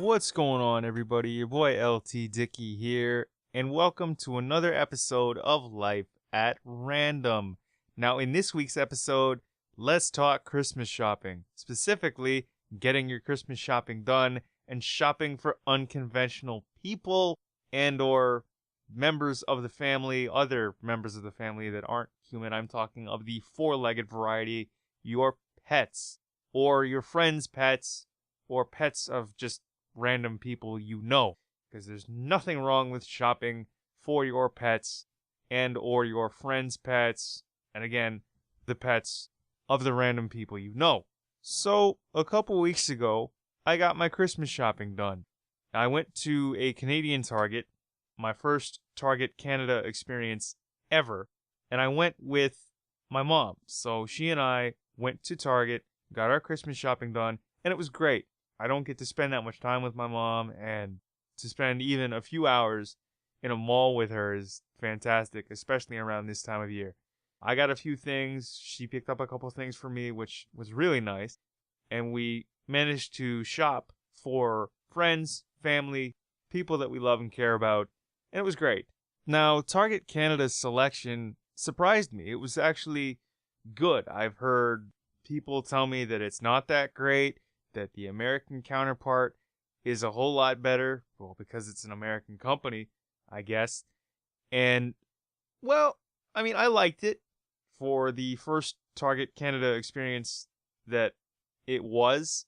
What's going on, everybody? Your boy LT Dickey here, and welcome to another episode of Life at Random. Now, in this week's episode, let's talk Christmas shopping. Specifically, getting your Christmas shopping done and shopping for unconventional people and or members of the family, other members of the family that aren't human. I'm talking of the four-legged variety, your pets, or your friends' pets, or pets of just random people you know, because there's nothing wrong with shopping for your pets and or your friends' pets, and again, the pets of the random people you know. So, a couple weeks ago, I got my Christmas shopping done. I went to a Canadian Target, my first Target Canada experience ever, and I went with my mom. So she and I went to Target, got our Christmas shopping done, and it was great. I don't get to spend that much time with my mom, and to spend even a few hours in a mall with her is fantastic, especially around this time of year. I got a few things, she picked up a couple things for me, which was really nice, and we managed to shop for friends, family, people that we love and care about, and it was great. Now, Target Canada's selection surprised me. It was actually good. I've heard people tell me that it's not that great, that the American counterpart is a whole lot better, well, because it's an American company, I guess. And, well, I mean, I liked it for the first Target Canada experience that it was.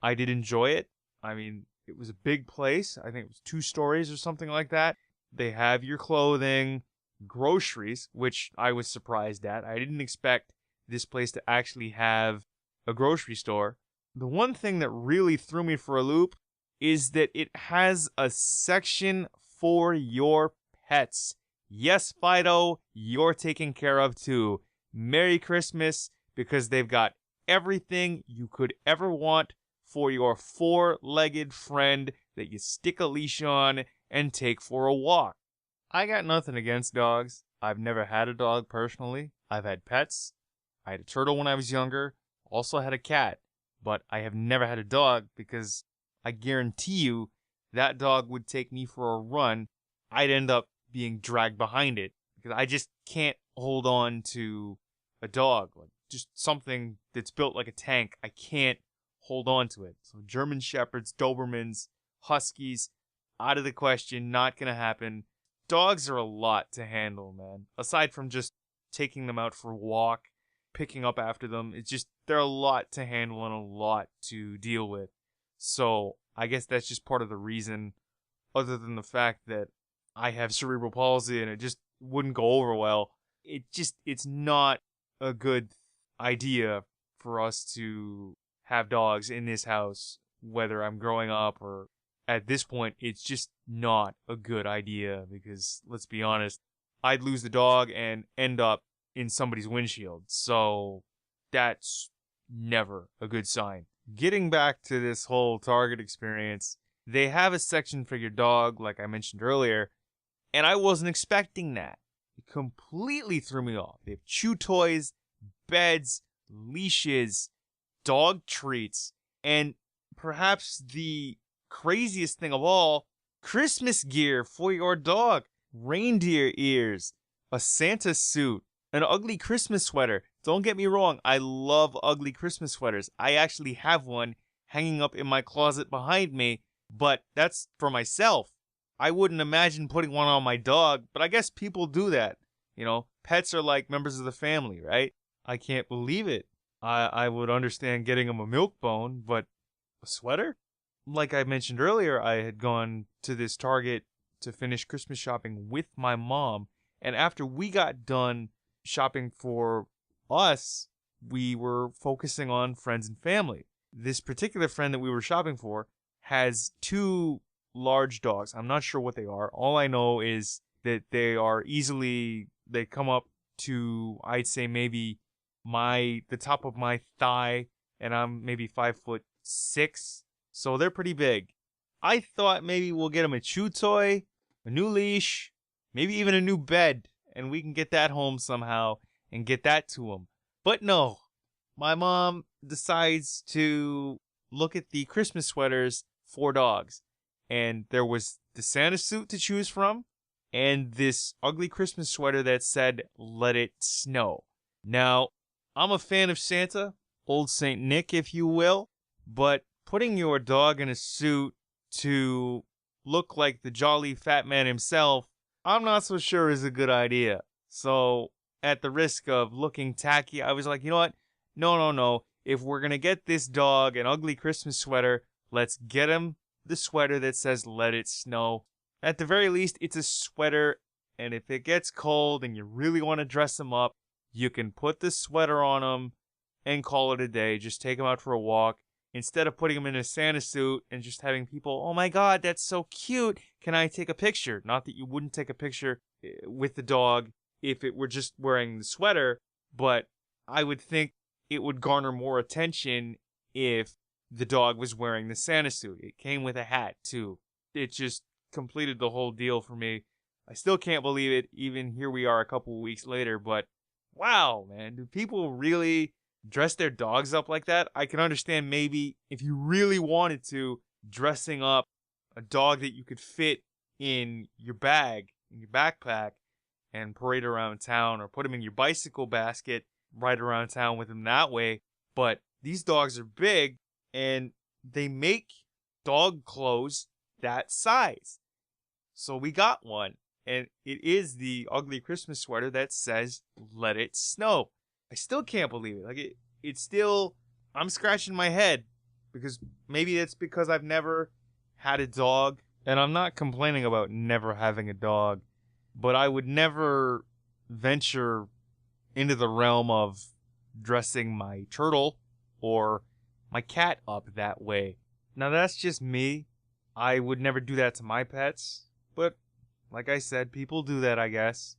I did enjoy it. I mean, it was a big place. I think it was 2 stories or something like that. They have your clothing, groceries, which I was surprised at. I didn't expect this place to actually have a grocery store. The one thing that really threw me for a loop is that it has a section for your pets. Yes, Fido, you're taken care of too. Merry Christmas, because they've got everything you could ever want for your four-legged friend that you stick a leash on and take for a walk. I got nothing against dogs. I've never had a dog personally. I've had pets. I had a turtle when I was younger. Also had a cat. But I have never had a dog because I guarantee you that dog would take me for a run. I'd end up being dragged behind it because I just can't hold on to a dog. Like just something that's built like a tank. I can't hold on to it. So German Shepherds, Dobermans, Huskies, out of the question, not going to happen. Dogs are a lot to handle, man. Aside from just taking them out for a walk, picking up after them, they're a lot to handle and a lot to deal with. So I guess that's just part of the reason, other than the fact that I have cerebral palsy and it just wouldn't go over well. It's not a good idea for us to have dogs in this house, whether I'm growing up or at this point. It's just not a good idea because, let's be honest, I'd lose the dog and end up in somebody's windshield. So that's never a good sign. Getting back to this whole Target experience, they have a section for your dog, like I mentioned earlier, and I wasn't expecting that. It completely threw me off. They have chew toys, beds, leashes, dog treats, and perhaps the craziest thing of all, Christmas gear for your dog. Reindeer ears, a Santa suit, an ugly Christmas sweater. Don't get me wrong, I love ugly Christmas sweaters. I actually have one hanging up in my closet behind me, but that's for myself. I wouldn't imagine putting one on my dog, but I guess people do that. You know, pets are like members of the family, right? I can't believe it. I would understand getting them a milk bone, but a sweater? Like I mentioned earlier, I had gone to this Target to finish Christmas shopping with my mom, and after we got done shopping for us, we were focusing on friends and family. This particular friend that we were shopping for has 2 large dogs. I'm not sure what they are. All I know is that they come up to, I'd say maybe the top of my thigh, and I'm maybe 5'6", so they're pretty big. I thought maybe we'll get them a chew toy, a new leash, maybe even a new bed, and we can get that home somehow and get that to them. But no, my mom decides to look at the Christmas sweaters 4 dogs. And there was the Santa suit to choose from, and this ugly Christmas sweater that said, "Let it snow." Now, I'm a fan of Santa, old Saint Nick, if you will, but putting your dog in a suit to look like the jolly fat man himself, I'm not so sure is a good idea. So, at the risk of looking tacky, I was like, you know what? No. If we're going to get this dog an ugly Christmas sweater, let's get him the sweater that says, "Let it snow." At the very least, it's a sweater, and if it gets cold and you really want to dress him up, you can put the sweater on him and call it a day. Just take him out for a walk. Instead of putting him in a Santa suit and just having people, "Oh my God, that's so cute. Can I take a picture?" Not that you wouldn't take a picture with the dog if it were just wearing the sweater, but I would think it would garner more attention if the dog was wearing the Santa suit. It came with a hat, too. It just completed the whole deal for me. I still can't believe it, even here we are a couple of weeks later, but wow, man, do people really dress their dogs up like that? I can understand maybe if you really wanted to, dressing up a dog that you could fit in your bag, in your backpack, and parade around town, or put him in your bicycle basket, ride around town with him that way. But these dogs are big, and they make dog clothes that size. So we got one, and it is the ugly Christmas sweater that says, "Let it snow." I still can't believe it. Like, it's still, I'm scratching my head, because maybe it's because I've never had a dog, and I'm not complaining about never having a dog, but I would never venture into the realm of dressing my turtle or my cat up that way. Now, that's just me. I would never do that to my pets, but like I said, people do that, I guess,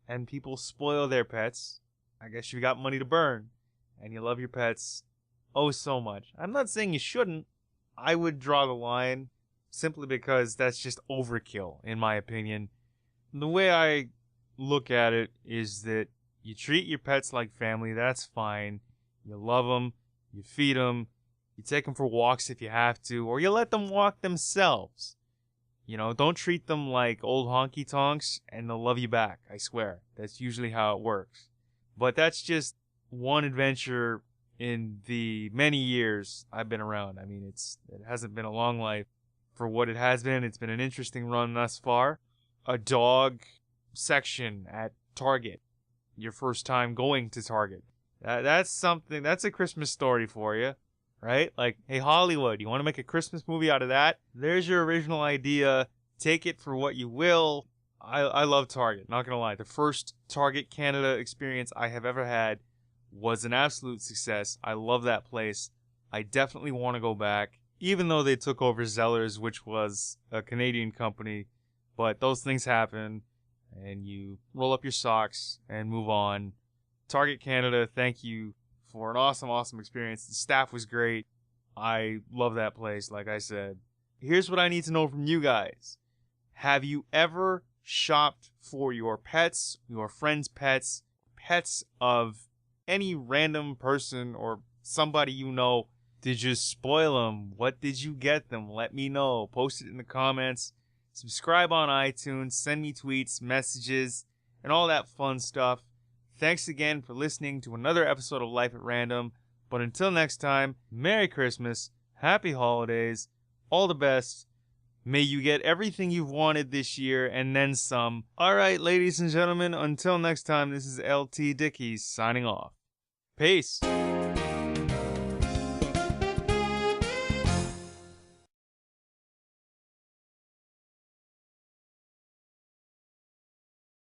and people spoil their pets. I guess you got money to burn, and you love your pets oh so much. I'm not saying you shouldn't. I would draw the line simply because that's just overkill, in my opinion. The way I look at it is that you treat your pets like family, that's fine. You love them, you feed them, you take them for walks if you have to, or you let them walk themselves. You know, don't treat them like old honky tonks and they'll love you back, I swear. That's usually how it works. But that's just one adventure in the many years I've been around. I mean, it hasn't been a long life for what it has been. It's been an interesting run thus far. A dog section at Target. Your first time going to Target. That's something, that's a Christmas story for you, right? Like, hey, Hollywood, you want to make a Christmas movie out of that? There's your original idea. Take it for what you will. I love Target, not going to lie. The first Target Canada experience I have ever had was an absolute success. I love that place. I definitely want to go back, even though they took over Zellers, which was a Canadian company. But those things happen, and you roll up your socks and move on. Target Canada, thank you for an awesome experience. The staff was great. I love that place, like I said. Here's what I need to know from you guys. Have you ever shopped for your pets, your friends' pets, pets of any random person or somebody you know? Did you spoil them? What did you get them? Let me know. Post it in the comments. Subscribe on iTunes. Send me tweets, messages, and all that fun stuff. Thanks again for listening to another episode of Life at Random. But until next time, Merry Christmas, Happy Holidays, all the best. May you get everything you've wanted this year and then some. All right, ladies and gentlemen, until next time, this is LT Dickey signing off. Peace.